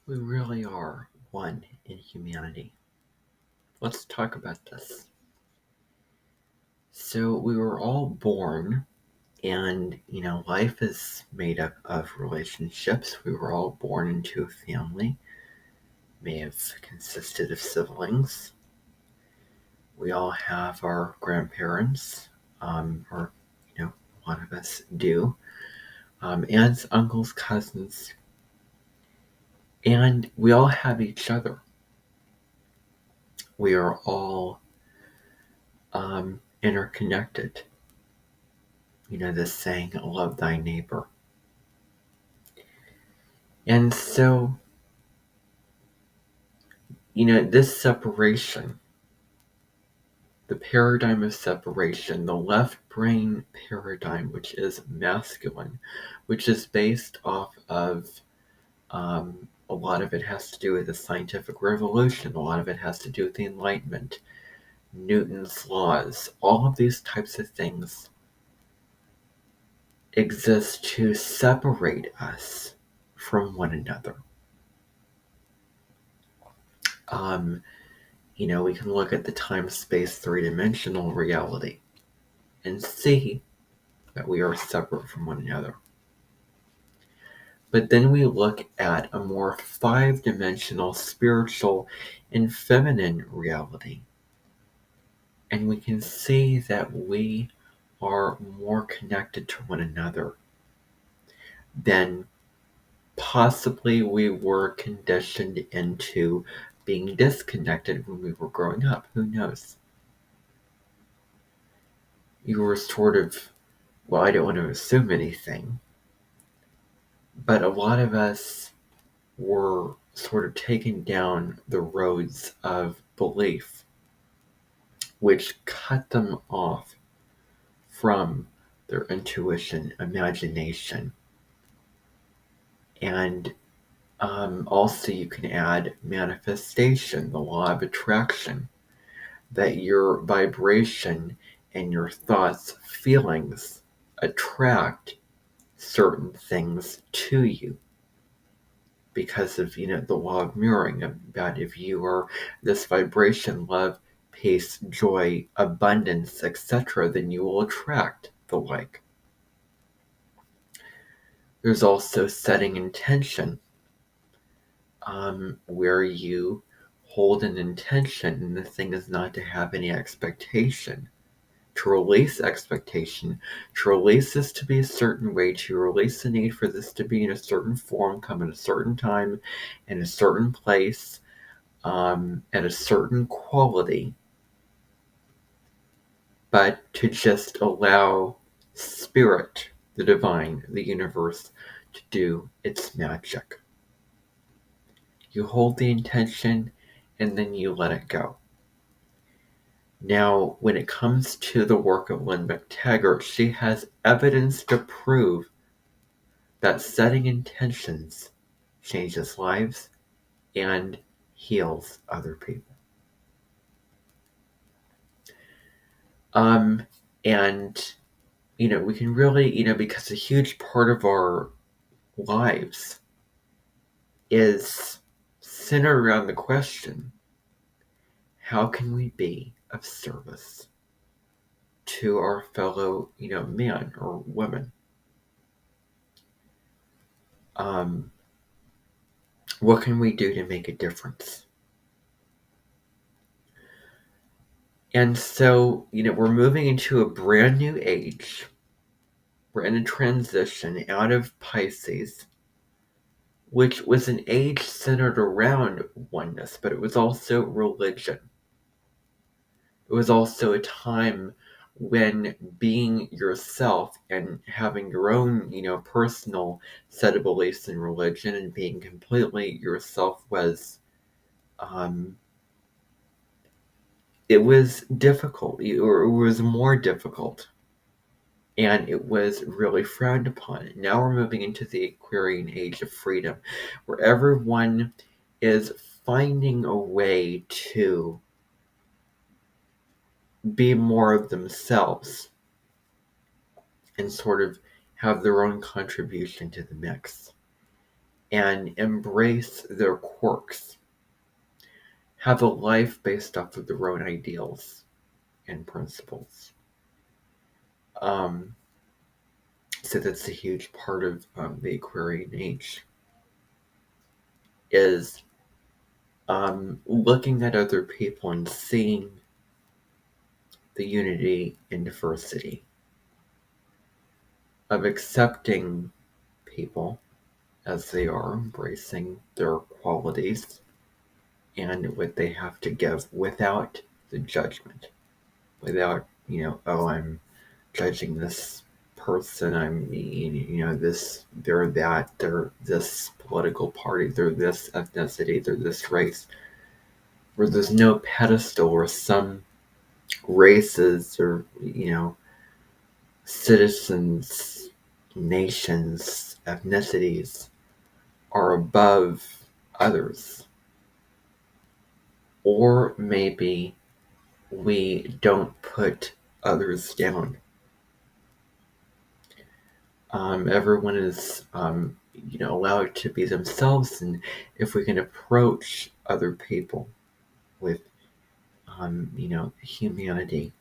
We really are one in humanity. Let's talk about this. So, we were all born, and life is made up of relationships. We were all born into a family, may have consisted of siblings. We all have our grandparents, or, a lot of us do, aunts, uncles, cousins, and we all have each other. We are all interconnected. This saying, love thy neighbor. And so, this separation, the paradigm of separation, the left brain paradigm, which is masculine, which is based off of a lot of it has to do with the scientific revolution, a lot of it has to do with the Enlightenment, Newton's laws, all of these types of things exist to separate us from one another. We can look at the time-space three-dimensional reality and see that we are separate from one another. But then we look at a more five-dimensional spiritual and feminine reality, and we can see that we are more connected to one another than possibly we were conditioned into being disconnected when we were growing up. Who knows? You were sort of, well, I don't want to assume anything, but a lot of us were sort of taken down the roads of belief, which cut them off from their intuition, imagination, and also you can add manifestation, the law of attraction, that your vibration and your thoughts, feelings attract certain things to you because of the law of mirroring, about if you are this vibration, love, peace, joy, abundance, etc., then you will attract the like. There's also setting intention, where you hold an intention and the thing is not to have any expectation, to release expectation, to release this to be a certain way, to release the need for this to be in a certain form, come at a certain time, in a certain place, at a certain quality, but to just allow spirit, the divine, the universe, to do its magic. You hold the intention and then you let it go. Now, when it comes to the work of Lynn McTaggart, she has evidence to prove that setting intentions changes lives and heals other people. And we can really, because a huge part of our lives is centered around the question, how can we be of service to our fellow, man or woman? What can we do to make a difference? And so, we're moving into a brand new age. We're in a transition out of Pisces, which was an age centered around oneness, but it was also religion. It was also a time when being yourself and having your own, personal set of beliefs in religion and being completely yourself was, it was difficult, or it was more difficult, and it was really frowned upon. Now we're moving into the Aquarian age of freedom, where everyone is finding a way to be more of themselves and sort of have their own contribution to the mix. and embrace their quirks, have a life based off of their own ideals and principles. Um, so that's a huge part of the Aquarian age is looking at other people and seeing the unity in diversity, of accepting people as they are, embracing their qualities and what they have to give without the judgment, without, oh, I'm judging this person, this, they're that, they're this political party, they're this ethnicity, they're this race, where there's no pedestal where some races or, citizens, nations, ethnicities are above others. Or maybe we don't put others down. Everyone is, allowed to be themselves, and if we can approach other people with, humanity,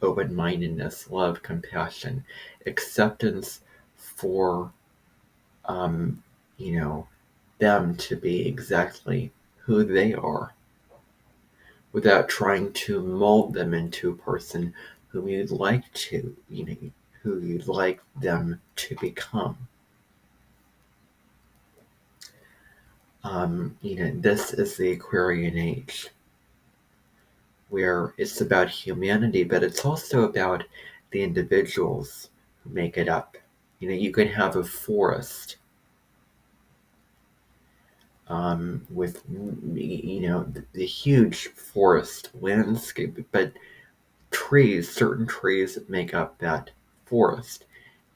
open-mindedness, love, compassion, acceptance for, um, you know, them to be exactly who they are, without trying to mold them into a person whom you'd like to, who you'd like them to become. This is the Aquarian age, where it's about humanity, but it's also about the individuals who make it up. You can have a forest with, the huge forest landscape, but certain trees make up that forest.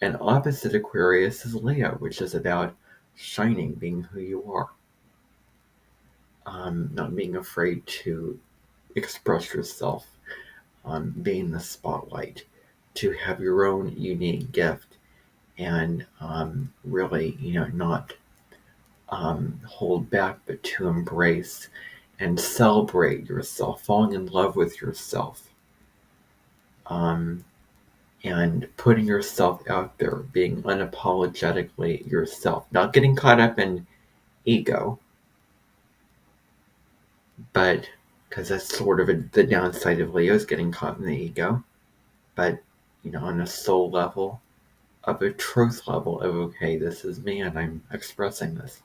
And opposite Aquarius is Leo, which is about shining, being who you are, not being afraid to express yourself, being the spotlight, to have your own unique gift, and really, not hold back, but to embrace and celebrate yourself, falling in love with yourself, um, and putting yourself out there, being unapologetically yourself, not getting caught up in ego, but because that's sort of the downside of Leo, is getting caught in the ego, but on a soul level, of a truth level of, okay, this is me and I'm expressing this.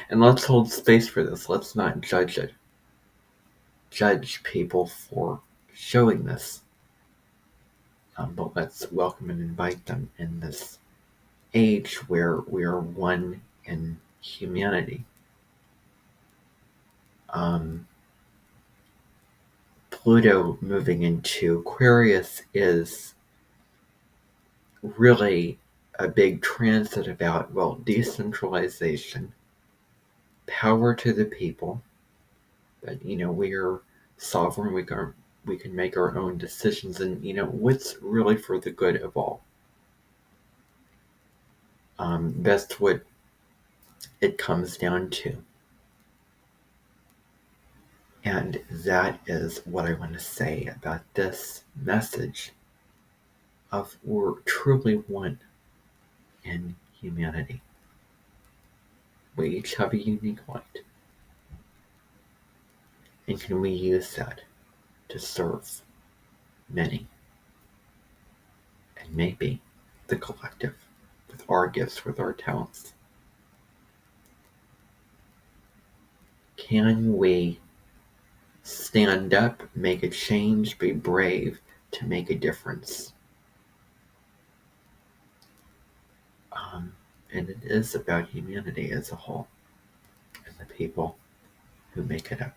And let's hold space for this. Let's not judge people for showing this, but let's welcome and invite them in this age where we are one in humanity. Pluto moving into Aquarius is really a big transit about, well, decentralization, power to the people, that we are sovereign, we can make our own decisions, and what's really for the good of all. That's what it comes down to. And that is what I want to say about this message of we're truly one in humanity. We each have a unique light. And can we use that to serve many? And maybe the collective, with our gifts, with our talents. Can we stand up, make a change, be brave to make a difference? And it is about humanity as a whole and the people who make it up.